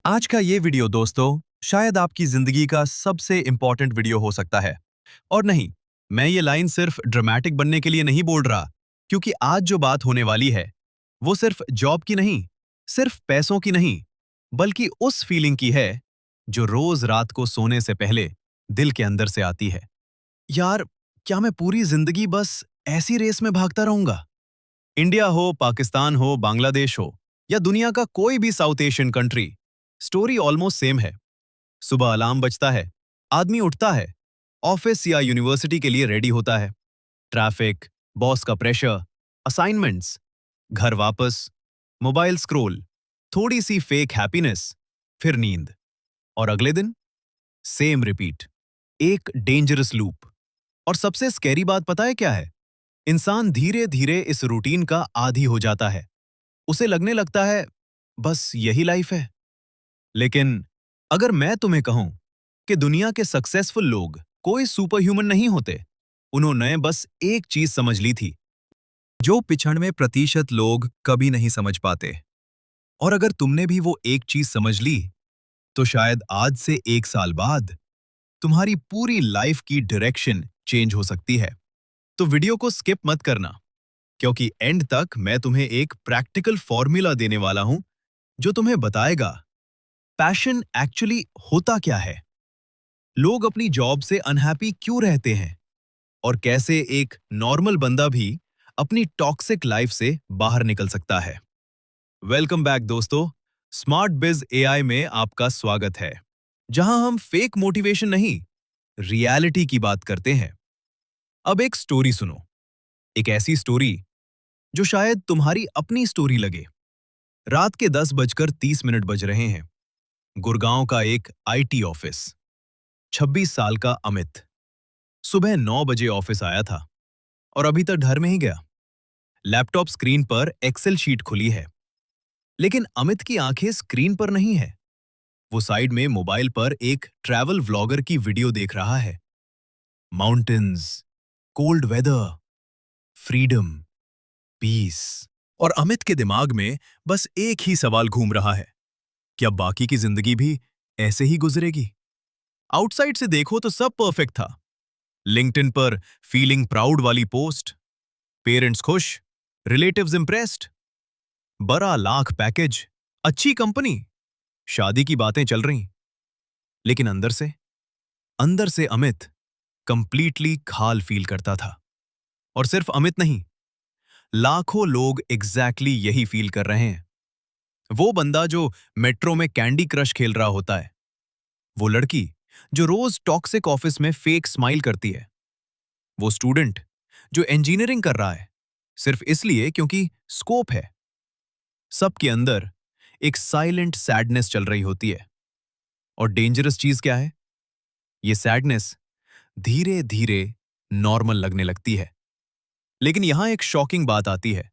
आज का ये वीडियो दोस्तों शायद आपकी जिंदगी का सबसे इंपॉर्टेंट वीडियो हो सकता है। और नहीं, मैं ये लाइन सिर्फ ड्रामेटिक बनने के लिए नहीं बोल रहा, क्योंकि आज जो बात होने वाली है वो सिर्फ जॉब की नहीं, सिर्फ पैसों की नहीं, बल्कि उस फीलिंग की है जो रोज रात को सोने से पहले दिल के अंदर से आती है। यार, क्या मैं पूरी जिंदगी बस ऐसी रेस में भागता रहूंगा? इंडिया हो, पाकिस्तान हो, बांग्लादेश हो या दुनिया का कोई भी south Asian country, story almost same है। सुबह अलार्म बजता है, आदमी उठता है, ऑफिस या यूनिवर्सिटी के लिए रेडी होता है। ट्रैफिक, बॉस का प्रेशर, असाइनमेंट्स, घर वापस, मोबाइल स्क्रॉल, थोड़ी सी फेक हैप्पीनेस, फिर नींद। और अगले दिन सेम रिपीट, एक डेंजरस लूप। और सबसे स्कैरी बात पता है क्या है? इंसान धीरे धीरे इस रूटीन का आदी हो जाता है। उसे लगने लगता है बस यही लाइफ है। लेकिन अगर मैं तुम्हें कहूं कि दुनिया के सक्सेसफुल लोग कोई सुपर ह्यूमन नहीं होते, उन्होंने बस एक चीज समझ ली थी जो 95% लोग कभी नहीं समझ पाते। और अगर तुमने भी वो एक चीज समझ ली, तो शायद आज से 1 साल बाद तुम्हारी पूरी लाइफ की डायरेक्शन चेंज हो सकती है। तो वीडियो को स्किप मत करना, क्योंकि एंड तक मैं तुम्हें एक प्रैक्टिकल फॉर्मूला देने वाला हूं जो तुम्हें बताएगा पैशन एक्चुअली होता क्या है, लोग अपनी जॉब से अनहैप्पी क्यों रहते हैं, और कैसे एक नॉर्मल बंदा भी अपनी टॉक्सिक लाइफ से बाहर निकल सकता है। वेलकम बैक दोस्तों, स्मार्ट बिज एआई में आपका स्वागत है, जहां हम फेक मोटिवेशन नहीं, रियलिटी की बात करते हैं। अब एक स्टोरी सुनो, एक ऐसी स्टोरी जो शायद तुम्हारी अपनी स्टोरी लगे। रात के 10:30 बज रहे हैं। गुड़गांव का एक आईटी ऑफिस। 26 साल का अमित सुबह 9 बजे ऑफिस आया था और अभी तक घर में ही गया। लैपटॉप स्क्रीन पर एक्सेल शीट खुली है, लेकिन अमित की आंखें स्क्रीन पर नहीं है। वो साइड में मोबाइल पर एक ट्रैवल व्लॉगर की वीडियो देख रहा है। Mountains, cold weather, freedom, peace. और अमित के दिमाग में बस एक ही सवाल घूम रहा है, क्या बाकी की जिंदगी भी ऐसे ही गुजरेगी? आउटसाइड से देखो तो सब परफेक्ट था। लिंक्डइन पर फीलिंग प्राउड वाली पोस्ट, पेरेंट्स खुश, रिलेटिव्स इंप्रेस्ड, बड़ा लाख पैकेज, अच्छी कंपनी, शादी की बातें चल रही। लेकिन अंदर से अमित कंप्लीटली खाल फील करता था। और सिर्फ अमित नहीं, लाखों लोग एग्जैक्टली यही फील कर रहे हैं। वो बंदा जो मेट्रो में कैंडी क्रश खेल रहा होता है, वो लड़की जो रोज टॉक्सिक ऑफिस में फेक स्माइल करती है, वो स्टूडेंट जो इंजीनियरिंग कर रहा है सिर्फ इसलिए क्योंकि स्कोप है। सबके अंदर एक साइलेंट सैडनेस चल रही होती है। और डेंजरस चीज क्या है? ये सैडनेस धीरे धीरे नॉर्मल लगने लगती है। लेकिन यहां एक शॉकिंग बात आती है।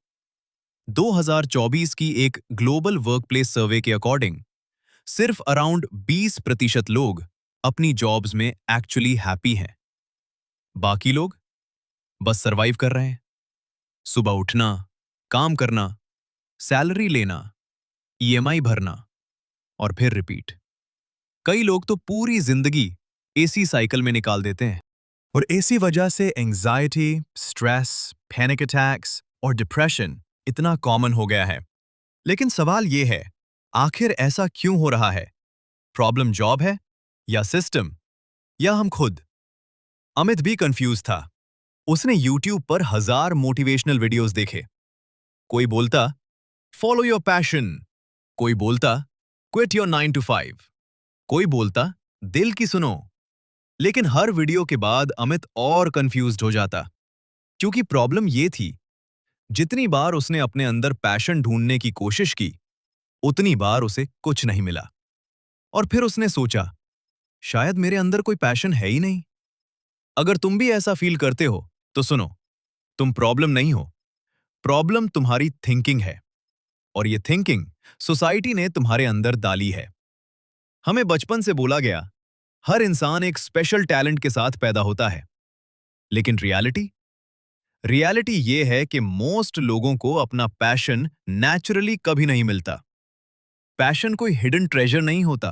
2024 की एक ग्लोबल वर्कप्लेस सर्वे के अकॉर्डिंग सिर्फ अराउंड 20% लोग अपनी जॉब्स में एक्चुअली हैप्पी हैं। बाकी लोग बस सरवाइव कर रहे हैं। सुबह उठना, काम करना, सैलरी लेना, ईएमआई भरना, और फिर रिपीट। कई लोग तो पूरी जिंदगी एसी साइकिल में निकाल देते हैं। और इसी वजह से एंजाइटी, स्ट्रेस, पैनिक अटैक्स और डिप्रेशन इतना कॉमन हो गया है। लेकिन सवाल ये है, आखिर ऐसा क्यों हो रहा है? प्रॉब्लम जॉब है, या सिस्टम, या हम खुद? अमित भी कंफ्यूज था। उसने यूट्यूब पर 1000 मोटिवेशनल वीडियोस देखे। कोई बोलता फॉलो योर पैशन, कोई बोलता क्विट योर 9 to 5, कोई बोलता दिल की सुनो। लेकिन हर वीडियो के बाद अमित और कंफ्यूज्ड हो जाता, क्योंकि प्रॉब्लम ये थी, जितनी बार उसने अपने अंदर पैशन ढूंढने की कोशिश की, उतनी बार उसे कुछ नहीं मिला। और फिर उसने सोचा, शायद मेरे अंदर कोई पैशन है ही नहीं। अगर तुम भी ऐसा फील करते हो तो सुनो, तुम प्रॉब्लम नहीं हो, प्रॉब्लम तुम्हारी थिंकिंग है। और ये थिंकिंग सोसाइटी ने तुम्हारे अंदर डाली है। हमें बचपन से बोला गया, हर इंसान एक स्पेशल टैलेंट के साथ पैदा होता है। लेकिन रियलिटी ये है कि मोस्ट लोगों को अपना पैशन नेचुरली कभी नहीं मिलता। पैशन कोई हिडन ट्रेजर नहीं होता।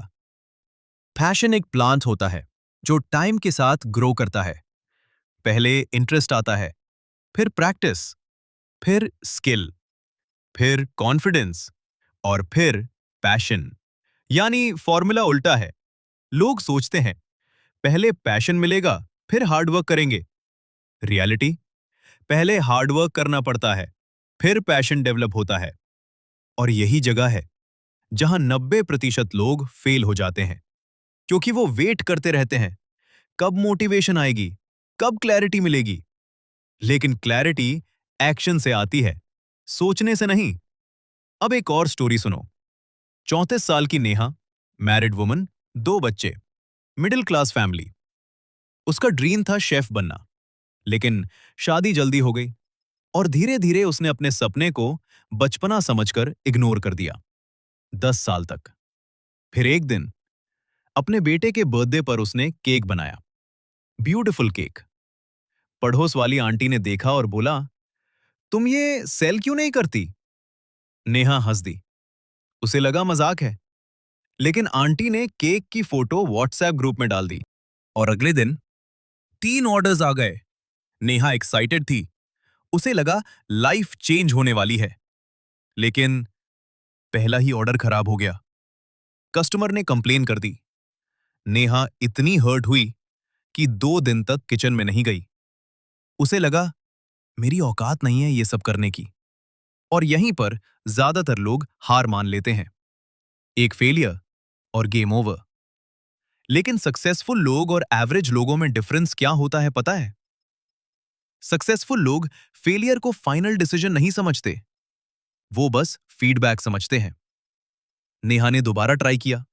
पैशन एक प्लांट होता है जो टाइम के साथ ग्रो करता है। पहले इंटरेस्ट आता है, फिर प्रैक्टिस, फिर स्किल, फिर कॉन्फिडेंस और फिर पैशन। यानी फॉर्मूला उल्टा है। लोग सोचते हैं पहले पैशन मिलेगा, फिर हार्डवर्क करेंगे। रियलिटी, पहले हार्डवर्क करना पड़ता है, फिर पैशन डेवलप होता है। और यही जगह है जहां 90% लोग फेल हो जाते हैं, क्योंकि वो वेट करते रहते हैं कब मोटिवेशन आएगी, कब क्लैरिटी मिलेगी। लेकिन क्लैरिटी एक्शन से आती है, सोचने से नहीं। अब एक और स्टोरी सुनो। 34 साल की नेहा, मैरिड वुमन, 2 बच्चे, मिडिल क्लास फैमिली। उसका ड्रीम था शेफ बनना, लेकिन शादी जल्दी हो गई और धीरे धीरे उसने अपने सपने को बचपना समझकर इग्नोर कर दिया। 10 साल तक। फिर एक दिन अपने बेटे के बर्थडे पर उसने केक बनाया। Beautiful cake. पड़ोस वाली आंटी ने देखा और बोला, तुम ये सेल क्यों नहीं करती? नेहा हंस दी। उसे लगा मजाक है। लेकिन आंटी ने केक की फोटो व्हाट्सएप ग्रुप में डाल दी और अगले दिन 3 ऑर्डर्स आ गए। नेहा एक्साइटेड थी। उसे लगा लाइफ चेंज होने वाली है। लेकिन पहला ही ऑर्डर खराब हो गया। कस्टमर ने कंप्लेन कर दी। नेहा इतनी हर्ट हुई कि 2 दिन तक किचन में नहीं गई। उसे लगा मेरी औकात नहीं है ये सब करने की। और यहीं पर ज्यादातर लोग हार मान लेते हैं। एक फेलियर और गेम ओवर। लेकिन सक्सेसफुल लोग और एवरेज लोगों में डिफरेंस क्या होता है पता है? सक्सेसफुल लोग फेलियर को फाइनल डिसीजन नहीं समझते, वो बस फीडबैक समझते हैं। नेहा ने दोबारा ट्राई किया,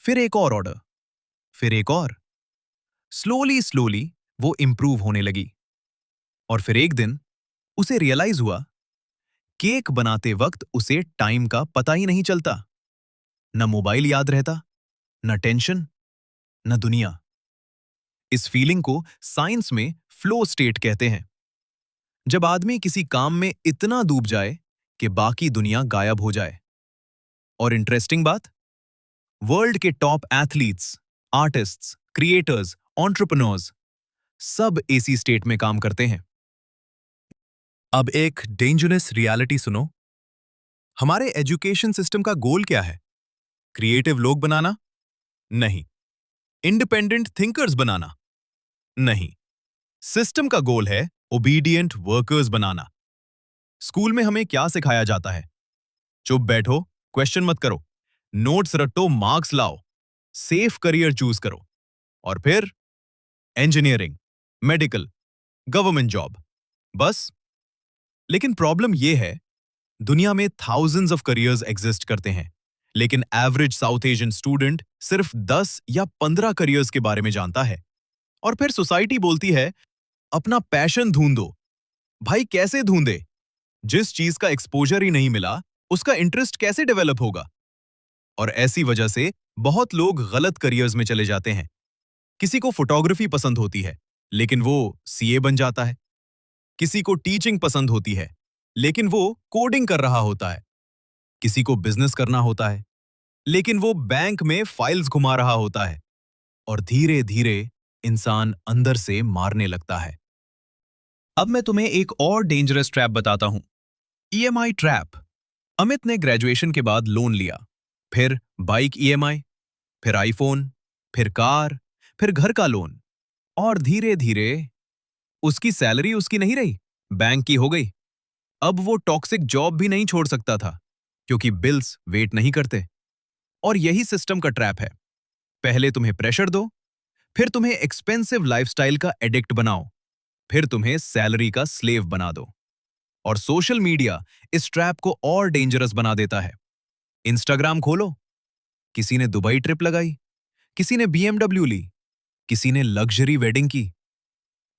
फिर एक और ऑर्डर, फिर एक और। स्लोली स्लोली वो इंप्रूव होने लगी। और फिर एक दिन उसे रियलाइज हुआ, केक बनाते वक्त उसे टाइम का पता ही नहीं चलता। न मोबाइल याद रहता, न टेंशन, न दुनिया। इस फीलिंग को साइंस में फ्लो स्टेट कहते हैं। जब आदमी किसी काम में इतना डूब जाए कि बाकी दुनिया गायब हो जाए। और इंटरेस्टिंग बात, वर्ल्ड के top athletes, artists, creators, entrepreneurs सब इसी स्टेट में काम करते हैं। अब एक डेंजरस रियलिटी सुनो। हमारे एजुकेशन सिस्टम का गोल क्या है? क्रिएटिव लोग बनाना? नहीं। इंडिपेंडेंट थिंकर्स बनाना? नहीं। सिस्टम का गोल है ओबीडिएंट वर्कर्स बनाना। स्कूल में हमें क्या सिखाया जाता है? चुप बैठो, क्वेश्चन मत करो, नोट्स रटो, मार्क्स लाओ, सेफ करियर चूज करो। और फिर इंजीनियरिंग, मेडिकल, गवर्नमेंट जॉब, बस। लेकिन प्रॉब्लम यह है, दुनिया में थाउजेंड्स ऑफ करियर्स एग्जिस्ट करते हैं, लेकिन एवरेज साउथ एशियन स्टूडेंट सिर्फ 10 या 15 करियर्स के बारे में जानता है। और फिर सोसाइटी बोलती है अपना पैशन ढूंढो। भाई कैसे ढूंढे? जिस चीज का एक्सपोजर ही नहीं मिला, उसका इंटरेस्ट कैसे डेवलप होगा? और ऐसी वजह से बहुत लोग गलत करियर्स में चले जाते हैं। किसी को फोटोग्राफी पसंद होती है, लेकिन वो सीए बन जाता है। किसी को टीचिंग पसंद होती है, लेकिन वो कोडिंग कर रहा होता है। किसी को बिजनेस करना होता है, लेकिन वो बैंक में फाइल्स घुमा रहा होता है। और धीरे धीरे इंसान अंदर से मारने लगता है। अब मैं तुम्हें एक और डेंजरस ट्रैप बताता हूं, ईएमआई ट्रैप। अमित ने ग्रेजुएशन के बाद लोन लिया, फिर बाइक ईएमआई, फिर आईफोन, फिर कार, फिर घर का लोन। और धीरे धीरे उसकी सैलरी उसकी नहीं रही, बैंक की हो गई। अब वो टॉक्सिक जॉब भी नहीं छोड़ सकता था, क्योंकि बिल्स वेट नहीं करते। और यही सिस्टम का ट्रैप है। पहले तुम्हें प्रेशर दो, फिर तुम्हें एक्सपेंसिव लाइफस्टाइल का एडिक्ट बनाओ, फिर तुम्हें सैलरी का स्लेव बना दो। और सोशल मीडिया इस ट्रैप को और डेंजरस बना देता है। इंस्टाग्राम खोलो, किसी ने दुबई ट्रिप लगाई, किसी ने बीएमडब्ल्यू ली, किसी ने लग्जरी वेडिंग की।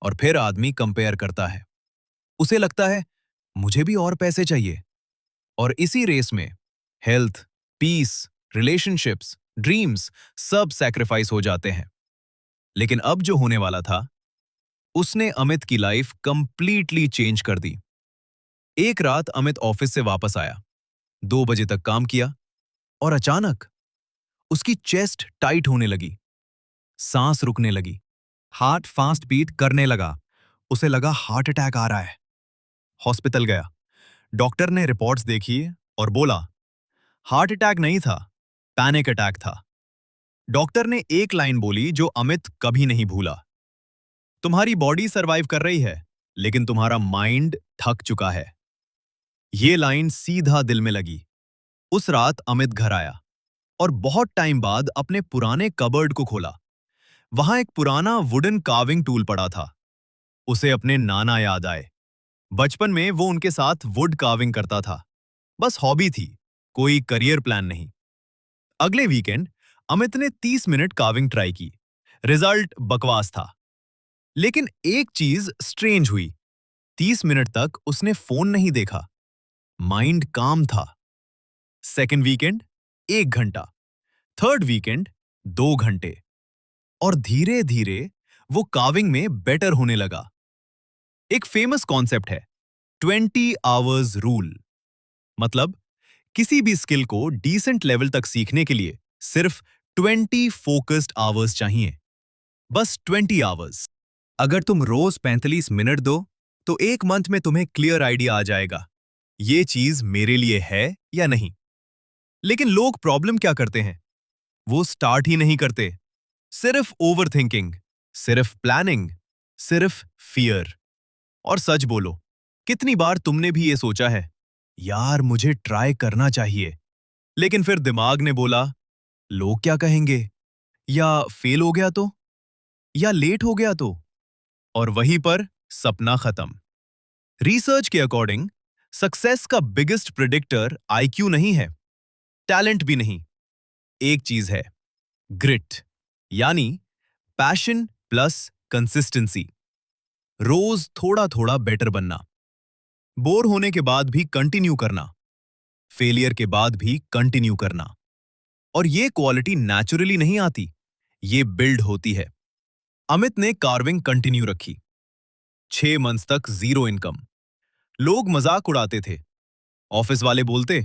और फिर आदमी कंपेयर करता है। उसे लगता है मुझे भी और पैसे चाहिए। और इसी रेस में हेल्थ, पीस, रिलेशनशिप्स, ड्रीम्स सब सैक्रिफाइस हो जाते हैं। लेकिन अब जो होने वाला था, उसने अमित की लाइफ कंप्लीटली चेंज कर दी। एक रात अमित ऑफिस से वापस आया, 2 बजे तक काम किया, और अचानक उसकी चेस्ट टाइट होने लगी, सांस रुकने लगी, हार्ट फास्ट बीट करने लगा। उसे लगा हार्ट अटैक आ रहा है। हॉस्पिटल गया। डॉक्टर ने रिपोर्ट्स देखी और बोला, हार्ट अटैक नहीं था, पैनिक अटैक था। डॉक्टर ने एक लाइन बोली जो अमित कभी नहीं भूला, तुम्हारी बॉडी सरवाइव कर रही है, लेकिन तुम्हारा माइंड थक चुका है। ये लाइन सीधा दिल में लगी। उस रात अमित घर आया और बहुत टाइम बाद अपने पुराने कबर्ड को खोला। वहां एक पुराना वुडन कार्विंग टूल पड़ा था। उसे अपने नाना याद आए। बचपन में वो उनके साथ वुड कार्विंग करता था। बस हॉबी थी, कोई करियर प्लान नहीं। अगले वीकेंड अमित ने 30 मिनट कार्विंग ट्राई की। रिजल्ट बकवास था। लेकिन एक चीज स्ट्रेंज हुई। 30 मिनट तक उसने फोन नहीं देखा। माइंड काम था। सेकेंड वीकेंड 1 घंटा, थर्ड वीकेंड 2 घंटे, और धीरे धीरे वो कार्विंग में बेटर होने लगा। एक फेमस कॉन्सेप्ट है 20 आवर्स रूल। मतलब किसी भी स्किल को डिसेंट लेवल तक सीखने के लिए सिर्फ 20 फोकस्ड आवर्स चाहिए। बस 20 आवर्स। अगर तुम रोज 45 मिनट दो तो एक मंथ में तुम्हें क्लियर आइडिया आ जाएगा, ये चीज मेरे लिए है या नहीं। लेकिन लोग प्रॉब्लम क्या करते हैं? वो स्टार्ट ही नहीं करते। सिर्फ ओवर थिंकिंग, सिर्फ प्लानिंग, सिर्फ फियर। और सच बोलो, कितनी बार तुमने भी ये सोचा है, यार मुझे ट्राई करना चाहिए, लेकिन फिर दिमाग ने बोला, लोग क्या कहेंगे, या फेल हो गया तो, या लेट हो गया तो, और वहीं पर सपना खत्म। रिसर्च के अकॉर्डिंग सक्सेस का बिगेस्ट प्रिडिक्टर आईक्यू नहीं है, टैलेंट भी नहीं। एक चीज है, ग्रिट, यानी पैशन प्लस कंसिस्टेंसी। रोज थोड़ा थोड़ा बेटर बनना, बोर होने के बाद भी कंटिन्यू करना, फेलियर के बाद भी कंटिन्यू करना। और ये क्वालिटी नेचुरली नहीं आती, ये बिल्ड होती है। अमित ने कार्विंग कंटिन्यू रखी। 6 मंथ्स तक जीरो इनकम। लोग मजाक उड़ाते थे। ऑफिस वाले बोलते,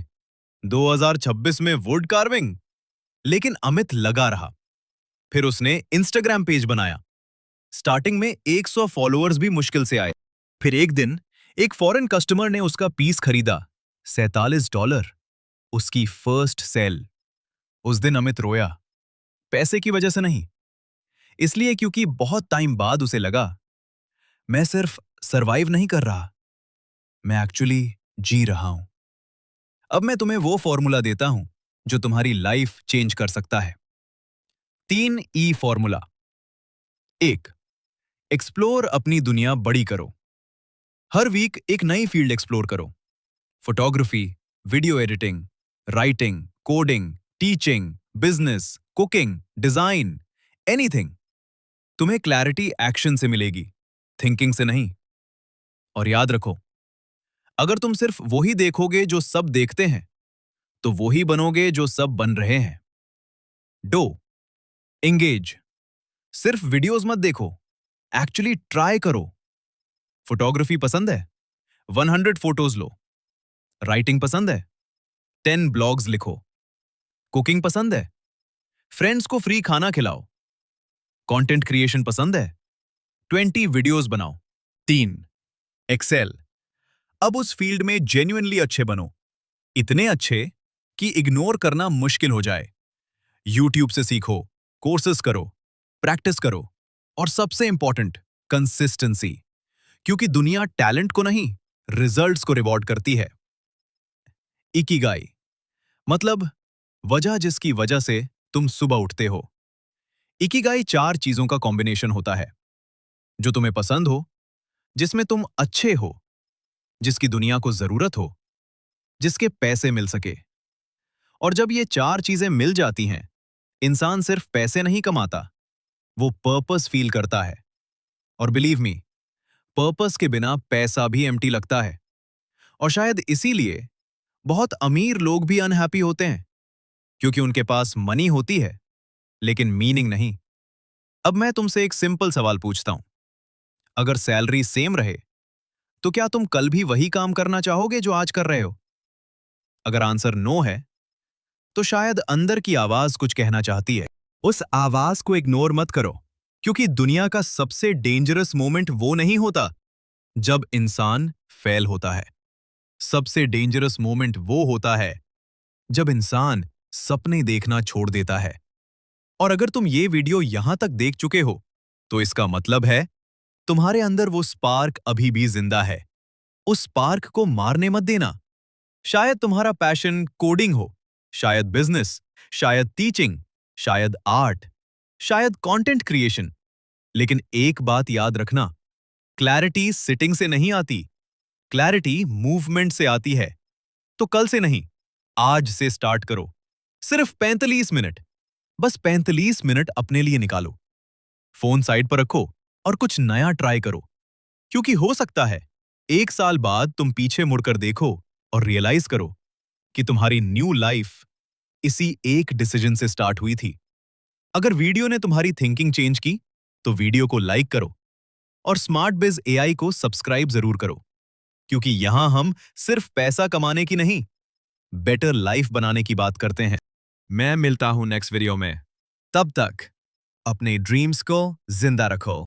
2026 में वुड कार्विंग। लेकिन अमित लगा रहा। फिर उसने इंस्टाग्राम पेज बनाया। स्टार्टिंग में 100 फॉलोअर्स भी मुश्किल से आए। फिर एक दिन एक फॉरेन कस्टमर ने उसका पीस खरीदा, $47। उसकी फर्स्ट सेल। उस दिन अमित रोया, पैसे की वजह से नहीं, इसलिए क्योंकि बहुत टाइम बाद उसे लगा, मैं सिर्फ सरवाइव नहीं कर रहा, मैं एक्चुअली जी रहा हूं। अब मैं तुम्हें वो फॉर्मूला देता हूं जो तुम्हारी लाइफ चेंज कर सकता है। 3 E फॉर्मूला। 1, एक्सप्लोर, अपनी दुनिया बड़ी करो। हर वीक एक नई फील्ड एक्सप्लोर करो। Photography, video editing, writing, coding, teaching, business, cooking, design, anything. तुम्हें क्लैरिटी एक्शन से मिलेगी, थिंकिंग से नहीं। और याद रखो, अगर तुम सिर्फ वही देखोगे जो सब देखते हैं, तो वही बनोगे जो सब बन रहे हैं। Dough, engage. सिर्फ वीडियोस मत देखो, एक्चुअली ट्राई करो। फोटोग्राफी पसंद है? 100 फोटोज लो। राइटिंग पसंद है? 10 ब्लॉग्स लिखो। कुकिंग पसंद है? फ्रेंड्स को फ्री खाना खिलाओ। कंटेंट क्रिएशन पसंद है? 20 वीडियोस बनाओ। 3, एक्सेल। अब उस फील्ड में जेन्युइनली अच्छे बनो, इतने अच्छे कि इग्नोर करना मुश्किल हो जाए। यूट्यूब से सीखो, कोर्सेस करो, प्रैक्टिस करो, और सबसे इंपॉर्टेंट, कंसिस्टेंसी। क्योंकि दुनिया टैलेंट को नहीं, रिजल्ट्स को रिवॉर्ड करती है। इकिगाई मतलब वजह जिसकी वजह से तुम सुबह उठते हो। इकिगाई 4 चीजों का कॉम्बिनेशन होता है, जो तुम्हें पसंद हो, जिसमें तुम अच्छे हो, जिसकी दुनिया को जरूरत हो, जिसके पैसे मिल सके। और जब ये 4 चीजें मिल जाती हैं, इंसान सिर्फ पैसे नहीं कमाता, वो पर्पस फील करता है। और बिलीव मी, पर्पस के बिना पैसा भी एम्प्टी लगता है। और शायद इसीलिए बहुत अमीर लोग भी अनहैप्पी होते हैं, क्योंकि उनके पास मनी होती है, लेकिन मीनिंग नहीं। अब मैं तुमसे एक सिंपल सवाल पूछता हूं, अगर सैलरी सेम रहे, तो क्या तुम कल भी वही काम करना चाहोगे जो आज कर रहे हो? अगर आंसर नो है, तो शायद अंदर की आवाज कुछ कहना चाहती है। उस आवाज को इग्नोर मत करो, क्योंकि दुनिया का सबसे डेंजरस मोमेंट वो नहीं होता जब इंसान फेल होता है। सबसे डेंजरस मोमेंट वो होता है जब इंसान सपने देखना छोड़ देता है। और अगर तुम ये वीडियो यहां तक देख चुके हो, तो इसका मतलब है तुम्हारे अंदर वो स्पार्क अभी भी जिंदा है। उस स्पार्क को मारने मत देना। शायद तुम्हारा पैशन कोडिंग हो, शायद बिजनेस, शायद टीचिंग, शायद आर्ट, शायद कंटेंट क्रिएशन। लेकिन एक बात याद रखना, क्लैरिटी सिटिंग से नहीं आती, क्लैरिटी मूवमेंट से आती है। तो कल से नहीं, आज से स्टार्ट करो। सिर्फ 45 मिनट, बस 45 मिनट अपने लिए निकालो। फोन साइड पर रखो और कुछ नया ट्राई करो, क्योंकि हो सकता है 1 साल बाद तुम पीछे मुड़कर देखो और रियलाइज करो कि तुम्हारी न्यू लाइफ इसी एक डिसीजन से स्टार्ट हुई थी। अगर वीडियो ने तुम्हारी थिंकिंग चेंज की, तो वीडियो को लाइक करो और स्मार्ट बिज एआई को सब्सक्राइब जरूर करो, क्योंकि यहां हम सिर्फ पैसा कमाने की नहीं, बेटर लाइफ बनाने की बात करते हैं। मैं मिलता हूं नेक्स्ट वीडियो में। तब तक अपने ड्रीम्स को जिंदा रखो।